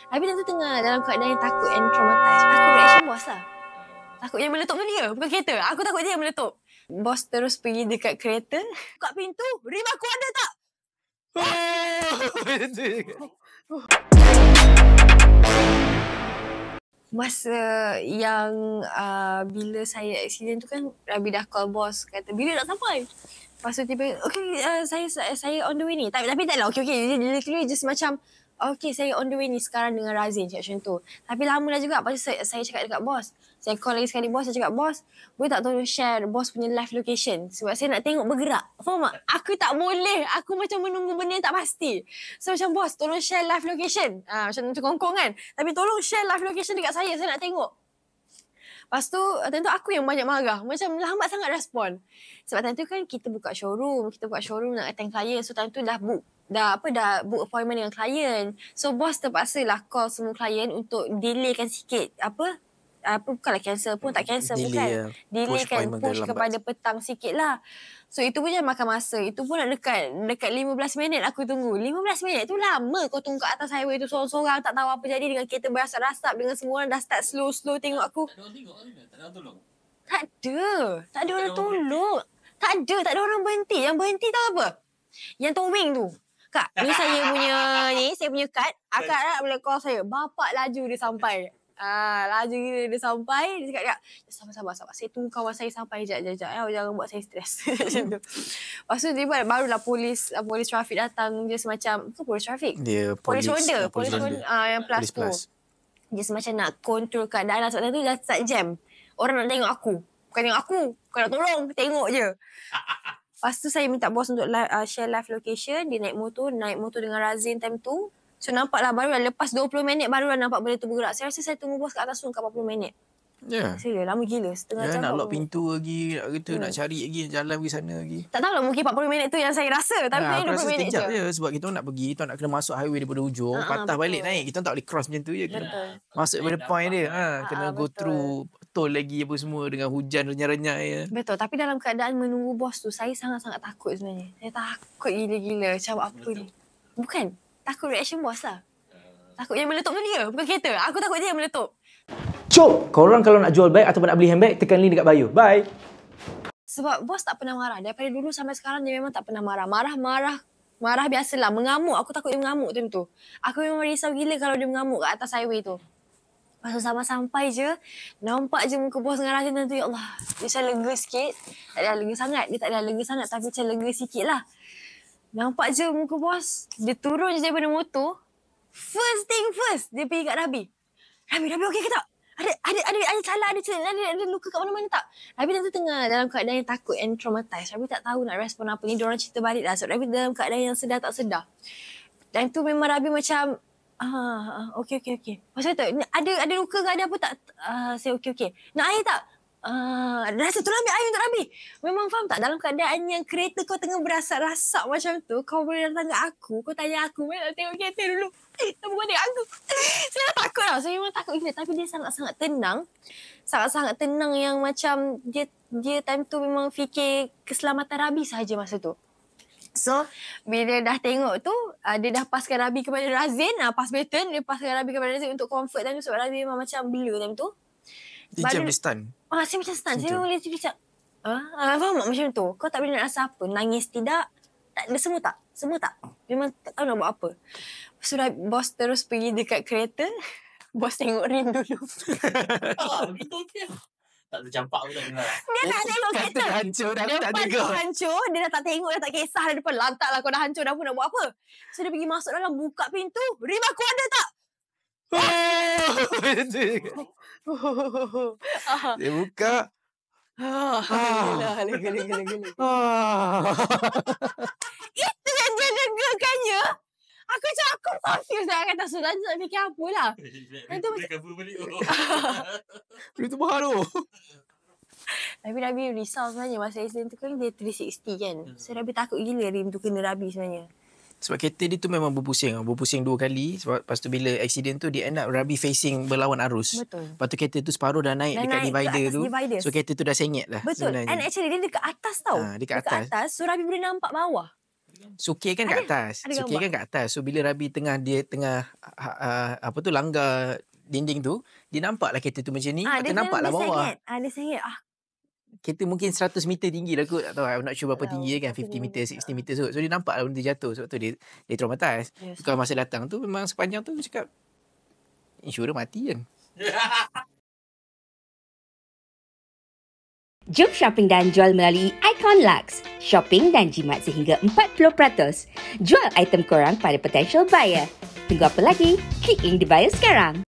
Tapi tentu tengah dalam keadaan yang takut and traumatized. Takut reaction bos lah. Takut yang meletup tu dia, bukan kereta. Aku takut dia yang meletup. Bos terus pergi dekat kereta. Buka pintu, rim aku ada tak? Masa yang bila saya accident tu kan, Rabi dah call bos. Kata, bila nak sampai? Lepas tu tiba, okay, saya on the way ni. Tapi tak lah, okay. Dia literally just macam, okay, saya on the way ni sekarang dengan Razin, cakap macam tu. Tapi lama dah juga, lepas tu saya cakap dekat bos. Saya call lagi sekali bos, saya cakap, bos, boleh tak tolong share bos punya live location? Sebab saya nak tengok bergerak. Faham tak? Aku tak boleh. Aku macam menunggu benda yang tak pasti. So macam, bos, tolong share live location. Macam kongkong kan. Tapi tolong share live location dekat saya nak tengok. Lepas tu, tentu aku yang banyak marah. Macam lambat sangat respon. Sebab tentu kan kita buka showroom nak attend klien. So tentu dah book appointment dengan klien. So bos terpaksa lah call semua klien untuk delaykan sikit. Bukanlah cancel pun, tak cancel pun kan. Delaykan, push kepada petang sikit lah. So itu pun jangan makan masa. Itu pun nak dekat 15 minit aku tunggu. 15 minit tu lama kau tunggu kat atas highway tu sorang-sorang. Tak tahu apa jadi dengan kereta berasap-rasap. Dengan semua orang dah start slow-slow tengok aku. Tak ada orang tengok kan? Tak ada orang tolong? Tak ada orang tolong. Tak ada orang berhenti. Yang berhenti tahu apa? Yang towing tu. Kak, ni saya punya kad. Akak nak boleh call saya. Bapak laju dia sampai. Laju gila dia sampai. Dia cakap, sabar. Saya tunggu kawan saya sampai. Sekejap. Jangan buat saya stres. Macam tu. Lepas tu dia barulah polis trafik datang. Dia semacam, bukan polis trafik. Dia polis ronda. Yang plus. Dia semacam nak kontrol keadaan lah. Sebab tu dah start jam. Orang nak tengok aku. Bukan tengok aku. Bukan nak tolong. Tengok je. Lepas tu saya minta bos untuk share live location. Dia naik motor dengan Razin time tu. So nampak lah baru lepas 20 minit barulah nampak benda tu bergerak. Saya rasa saya tunggu bos kat atas tu 40 minit. Ya. Serius, lama gila. Setengah jam. Nak lock pintu lagi, nak cari lagi, jalan pergi sana lagi. Tak tahu lah mungkin 40 minit tu yang saya rasa. Tapi aku rasa 20 minit sekejap je. Sebab kita nak pergi, kita nak kena masuk highway daripada ujung, patah balik naik. Kita tak boleh cross macam tu je. Masuk pada point dia. Kena go through tol lagi apa semua dengan hujan renyah-renyah ya. Betul, tapi dalam keadaan menunggu bos tu, saya sangat-sangat takut sebenarnya. Saya takut gila-gila. Macam apa ni? Bukan, takut reaction bos lah. Takut yang meletup tu dia, bukan kereta. Aku takut dia yang meletup. Cuk! Korang kalau nak jual beg ataupun nak beli handbag, tekan link dekat bio. Bye! Sebab bos tak pernah marah. Daripada dulu sampai sekarang dia memang tak pernah marah. Marah biasalah. Mengamuk. Aku takut dia mengamuk time tu. Aku memang risau gila kalau dia mengamuk kat atas highway tu. Lepas tu sampai je, nampak je muka bos dengan Razin tu. Ya Allah, dia macam lega sikit. Tak ada lega sangat. Dia tak ada lega sangat tapi macam lega sikit lah. Nampak je muka bos. Dia turun je daripada motor. First thing first, dia pergi kat Rabi. Rabi okey ke tak? Ada calar, ada luka kat mana-mana tak? Rabi tentu tengah dalam keadaan yang takut and traumatized. Rabi tak tahu nak respon apa. Ni diorang cerita balik lah. Sebab Rabi dalam keadaan yang sedar tak sedar. Dan tu memang Rabi macam, okey. Macam tu, ada luka ke ada apa tak? Saya okey. Nak air tak? Rasa tu ambil air untuk Rabi. Memang faham tak? Dalam keadaan yang kereta kau tengah berasap-rasap macam tu, kau boleh datang kat aku, kau tanya aku, nak tengok kereta dulu. Tak boleh tengok aku. Saya takut tau. Saya memang takut gila. Tapi dia sangat-sangat tenang. Sangat-sangat tenang yang macam dia time tu memang fikir keselamatan Rabi sahaja masa tu. So, bila dah tengok tu, dia dah paskan Rabi kepada Razin. Pass baton, dia paskan Rabi kepada Razin untuk comfort time tu. Sebab Rabi memang macam blur time tu. Dia stun. Saya macam stun. Saya memang boleh macam, faham tak macam tu? Kau tak boleh nak rasa apa? Nangis tidak? Tak ada semua tak? Semua tak? Memang tak tahu nak buat apa. Sudah bos terus pergi dekat kereta. Bos tengok rim dulu. Gitu okey. Tak tercampak pun tak dengar. Dia tak tengok kereta. Hancur dah tak depan dengar. hancur. Dia dah tak tengok, dah tak kisah dah depan. Lantak lah kau dah hancur dah pun nak buat apa. So dia pergi masuk dalam, buka pintu. Rim aku ada tak? Dia buka. Lega. Itu yang dia legakannya. Aku confused lah kata sudah nak fikir apa lah. Itu Dia cover balik. Itu mahal tu. Tapi Rabi risau sebenarnya masa accident tu kan dia 360 kan. So Rabi takut gila rim tu kena Rabi sebenarnya. Sebab kereta dia tu memang berpusing 2 kali. Sebab lepas tu bila accident tu dia end up Rabi facing berlawan arus. Betul. Lepas tu kereta tu separuh dah naik dekat divider tu. So kereta tu dah sengit lah. Betul. Sebenarnya. And actually dia dekat atas tau. Dekat atas. So Rabi boleh nampak bawah. Sukir kan kat atas. ada Sukir kan kat atas. So bila Rabi dia tengah apa tu langgar dinding tu, dia nampaklah kereta tu macam ni, dia nampaklah bawah. Dia sengit. Kereta mungkin 100 meter tinggi lah kot. Tak tahu. I'm not sure berapa Tahu, tinggi kan. 50 meter, 60 meter. So dia nampak lah benda jatuh. Sebab tu dia traumatise. Yes. Kalau masa datang tu memang sepanjang tu cakap insurans mati kan. Jom shopping dan jual melalui Icon Lux. Shopping dan jimat sehingga 40%. Jual item korang pada potential buyer. Tunggu apa lagi? Klik link di bio sekarang.